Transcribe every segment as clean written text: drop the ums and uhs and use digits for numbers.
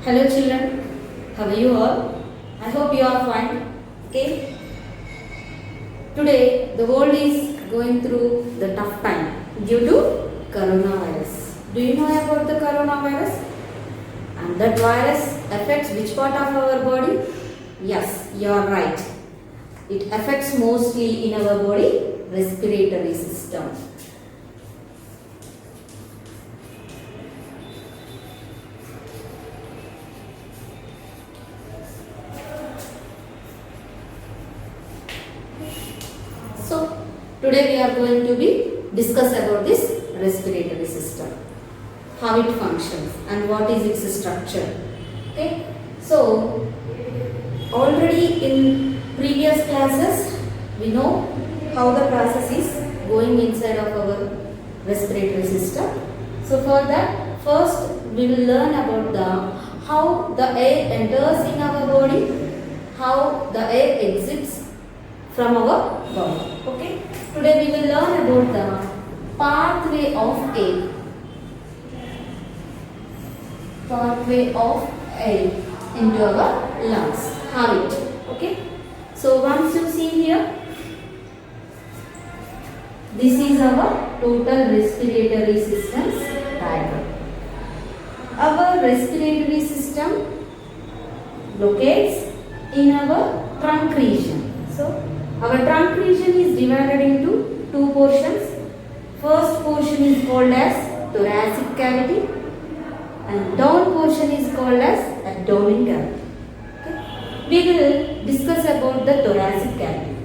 Hello children, how are you all? I hope you are fine. Okay. Today the world is going through the tough time due to coronavirus. Do you know about the coronavirus? And that virus affects which part of our body? Yes, you are right. It affects mostly in our body, respiratory system. So, today we are going to discuss about this respiratory system, how it functions and what is its structure. Okay. So, already in previous classes we know how the process is going inside of our respiratory system. So, for that first we will learn about how the air enters in our body, how the air exits from our body. Okay. Today we will learn about the pathway of air. Pathway of air into our lungs. How it. Okay. So once you see here, this is our total respiratory systems diagram. Our respiratory system locates in our trunk region. So our trunk region is divided into two portions. First portion is called as thoracic cavity and down portion is called as abdomen cavity. Okay. We will discuss about the thoracic cavity.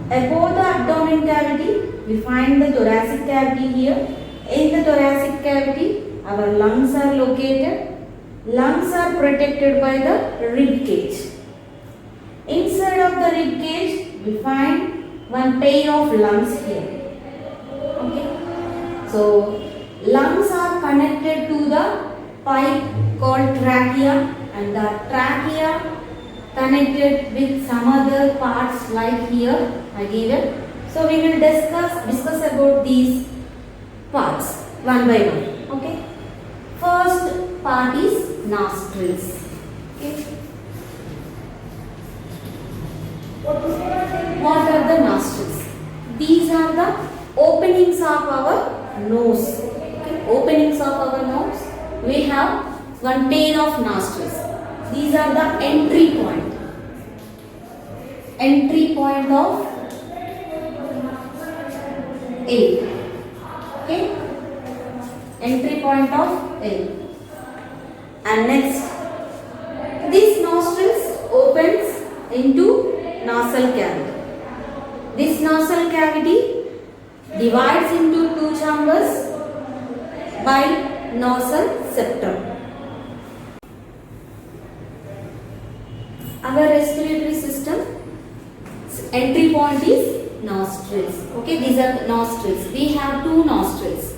Above the abdomen cavity, we find the thoracic cavity here. In the thoracic cavity, our lungs are located. Lungs are protected by the rib cage. Inside of the rib cage, we find one pair of lungs here. Okay. So, lungs are connected to the pipe called trachea, and the trachea connected with some other parts like here I given. So, we will discuss about these parts one by one. Okay. First part is nostrils. Okay. What are the nostrils? These are the openings of our nose. Okay. Openings of our nose. We have one pair of nostrils. These are the entry point. Entry point of air. Okay. Entry point of air. And next, these nostrils opens into nasal cavity. This nasal cavity divides into two chambers by nasal septum. Our respiratory system entry point is nostrils. Okay, these are nostrils. We have two nostrils.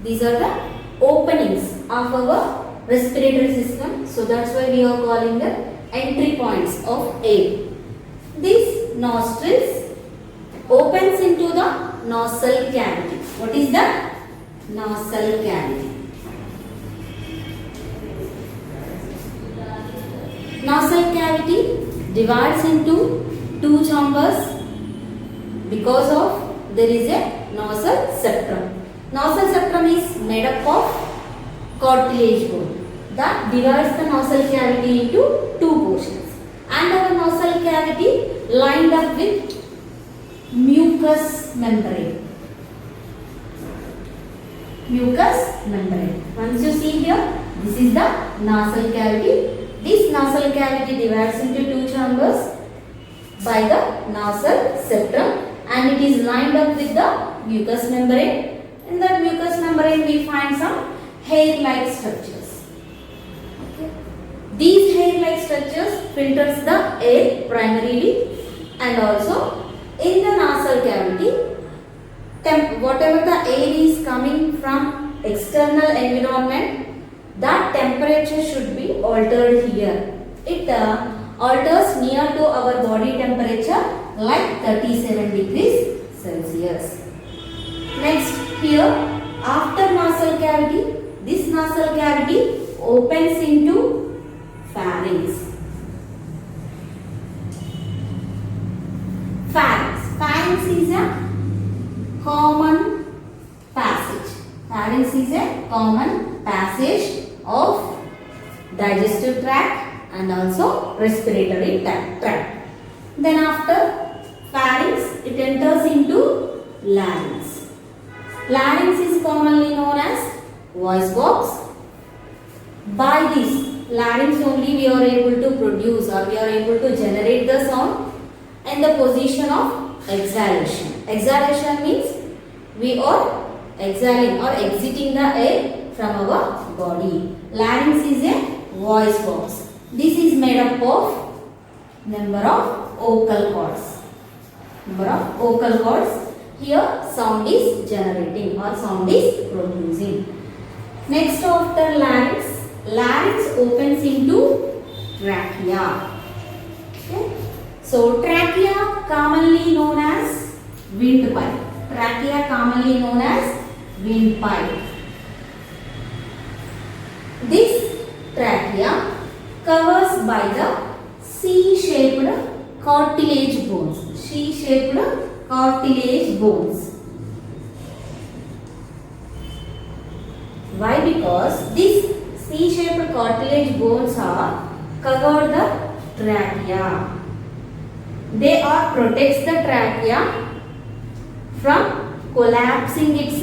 These are the openings of our respiratory system. So that's why we are calling the entry points of air. These nostrils opens into the nasal cavity. What is the nasal cavity? Nasal cavity divides into two chambers because of there is a nasal septum. Nasal septum is made up of cartilage bone that divides the nasal cavity into two portions, and our nasal cavity lined up with mucous membrane. Mucous membrane. Once you see here, this is the nasal cavity. This nasal cavity divides into two chambers by the nasal septum, and it is lined up with the mucous membrane. In that mucous membrane, we find some hair-like structures. Okay. These hair-like structures filters the air primarily, and also in the nasal cavity, whatever the air is coming from external environment, that temperature should be altered here. It alters near to our body temperature like 37 degrees Celsius. Next, here after nasal cavity, this nasal cavity opens into pharynx. Pharynx is a common passage. Pharynx is a common passage of digestive tract and also respiratory tract. Then after pharynx, it enters into larynx. Larynx is commonly known as voice box. By this larynx only we are able to produce or we are able to generate the sound in the position of exhalation. Exhalation means we are exhaling or exiting the air from our body. Larynx is a voice box. This is made up of number of vocal cords. Number of vocal cords. Here sound is generating or sound is producing. Next after larynx, larynx opens into trachea. Okay. So trachea commonly known as windpipe. Trachea commonly known as windpipe. This trachea covers by the C-shaped cartilage bones. C-shaped cartilage bones. Why? Because these C-shaped cartilage bones are covered the trachea. They are protects the trachea from collapsing its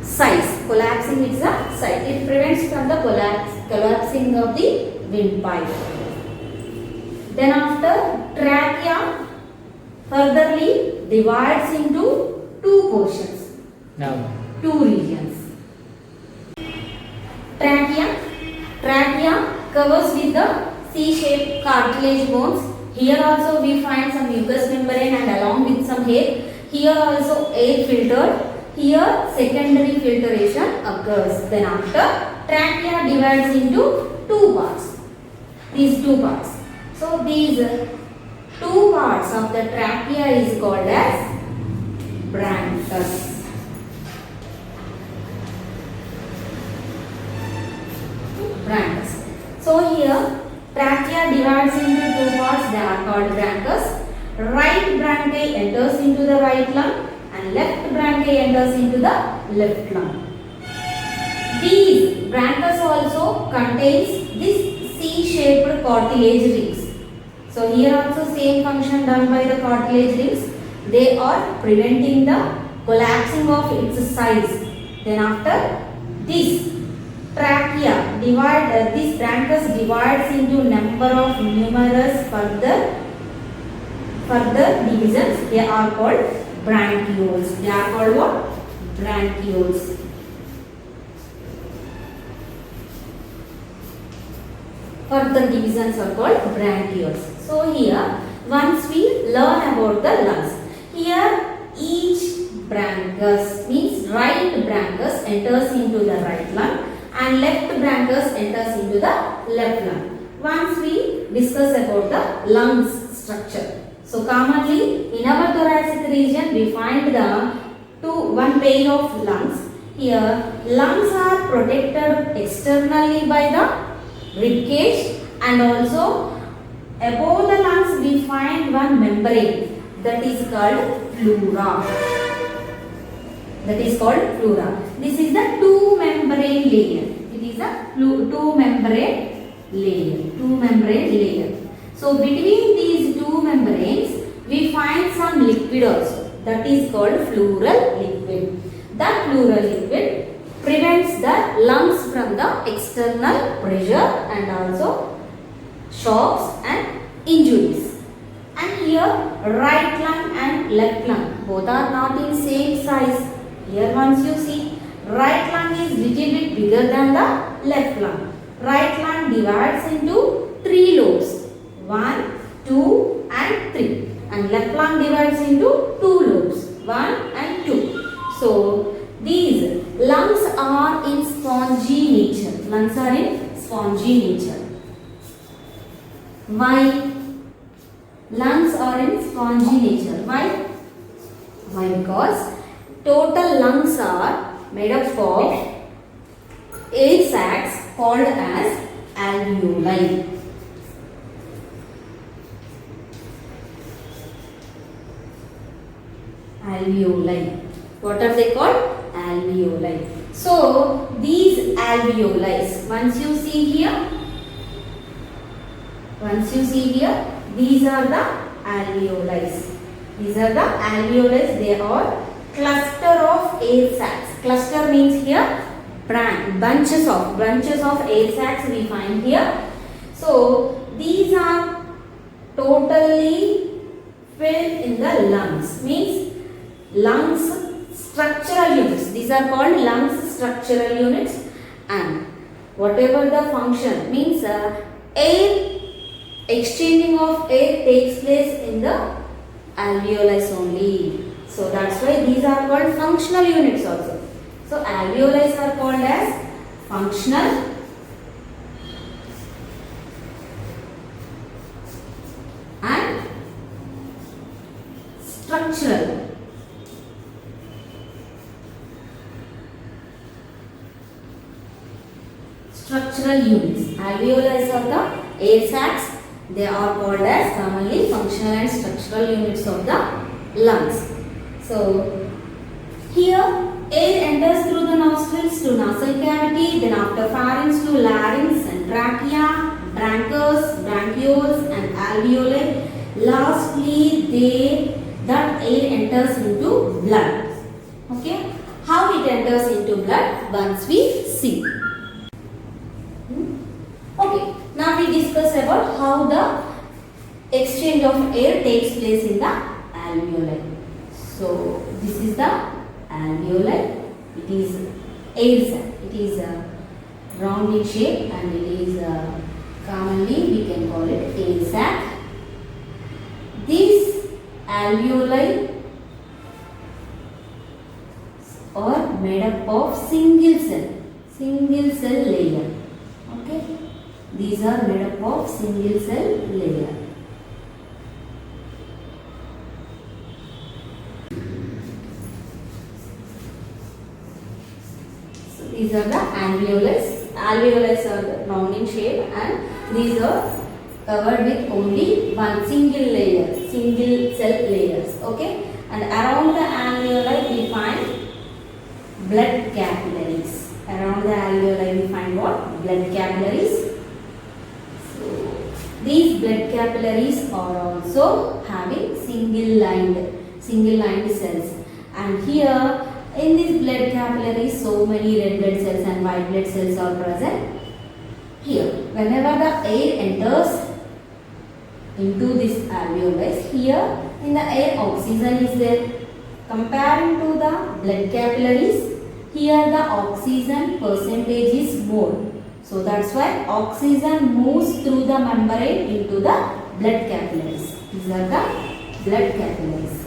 size. Collapsing its size. It prevents from the collapsing of the windpipe. Then after trachea furtherly divides into two portions. Now. Two regions. Trachea covers with the C-shaped cartilage bones. Here also we find some mucous membrane and along with some hair. Here also air filtered. Here secondary filtration occurs. Then after trachea divides into two parts. These two parts. So these two parts of the trachea is called as bronchus. Bronchus. So here trachea divides into two parts. They are called bronchus. Right bronchi enters into the right lung and left bronchi enters into the left lung. These bronchus also contains this C-shaped cartilage rings. So here also same function done by the cartilage rings. They are preventing the collapsing of its size. Then after this trachea this bronchus divides into number of numerous further divisions. They are called bronchioles. They are called what? Bronchioles. Further divisions are called bronchioles. So here once we learn about the lungs. Here each bronchus means right bronchus enters into the right lung and left bronchus enters into the left lung. Once we discuss about the lungs structure. So commonly in our thoracic region we find one pair of lungs. Here lungs are protected externally by the rib cage and also above the lungs we find one membrane that is called pleura. This is the two membrane layer. It is a two membrane layer. So between these two membranes we find some liquid also. That is called pleural liquid. That pleural liquid prevents the lungs from the external pressure and also shocks and injuries. And here right lung and left lung both are not in same size. Here once you see right lung is little bit bigger than the left lung. Right lung divides into three lobes. 1, 2 and 3. And left lung divides into two lobes. 1 and 2. So these lungs are in spongy nature. Why? Lungs are in spongy nature. Why? Because total lungs are made up of air sacs called as alveoli. Alveoli. What are they called? Alveoli. So these alveoli, once you see here, these are the alveoli. These are the alveoli. They are cluster of air sacs. Cluster means here bunches of air sacs we find here. So these are totally filled in the lungs. Means lungs structural units. These are called lungs structural units, and whatever the function means air exchanging of air takes place in the alveoli only. So that's why these are called functional units also. So alveoli are called as functional and structural. Structural units. Alveoli are the air sacs. They are called as commonly functional and structural units of the lungs. So here air enters through the nostrils to nasal cavity, then after pharynx to larynx and trachea, bronchus, bronchioles and alveoli. Lastly, that air enters into blood. Okay, how it enters into blood once we see. Okay, now we discuss about how the exchange of air takes place in the alveoli. So this is the alveoli. It is air sac. It is round in shape and it is commonly we can call it air sac. These alveoli are made up of single cell layer. Okay, these are made up of single cell layer. So these are the alveoli. Alveoli are round in shape and these are covered with only one single cell layers. Okay, and around the alveoli we find blood capillaries. Around the alveoli we find what? Blood capillaries. So these blood capillaries are also having single lined cells, and here in these blood capillaries so many red blood cells and white blood cells are present. Here whenever the air enters into this alveoli, here in the air oxygen is there. Comparing to the blood capillaries, here the oxygen percentage is more. So that's why oxygen moves through the membrane into the blood capillaries. These are the blood capillaries.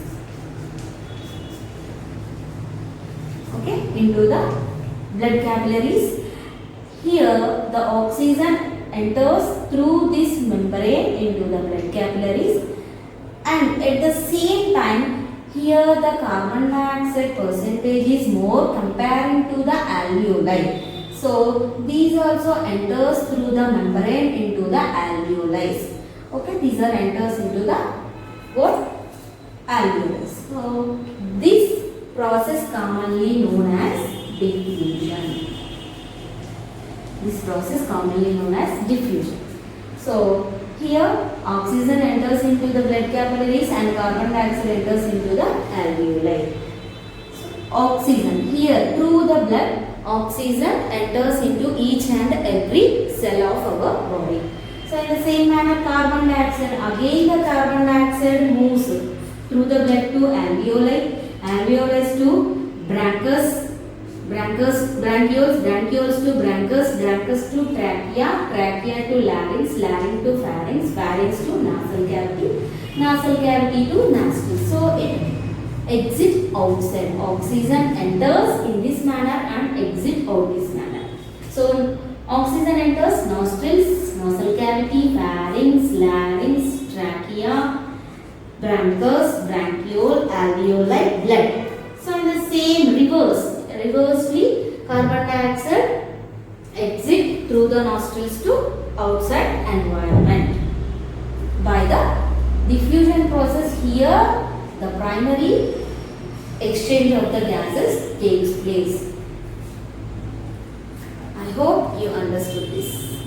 Okay, into the blood capillaries. Here the oxygen enters through this membrane into the blood capillaries, and at the same time here the carbon dioxide percentage is more comparing to the alveoli. So these also enters through the membrane into the alveoli. Okay, these are enters into the what? Alveoli. So this process commonly known as diffusion. This process commonly known as diffusion. So here oxygen enters into the blood capillaries and carbon dioxide enters into the alveoli. So, oxygen here through the blood, oxygen enters into each and every cell of our body. So in the same manner carbon dioxide, again the carbon dioxide moves through the blood to alveoli, alveoli to bronchus, bronchioles to bronchus, bronchus to trachea, trachea to larynx, larynx to pharynx, pharynx to nasal cavity, nasal cavity to nostrils. So it exits outside. Oxygen enters in this manner and exits out this manner. So oxygen enters nostrils, nasal cavity, pharynx, larynx, trachea, bronchus, bronchiole, alveoli, blood. So in the same reversely carbon dioxide the nostrils to outside environment. By the diffusion process here, the primary exchange of the gases takes place. I hope you understood this.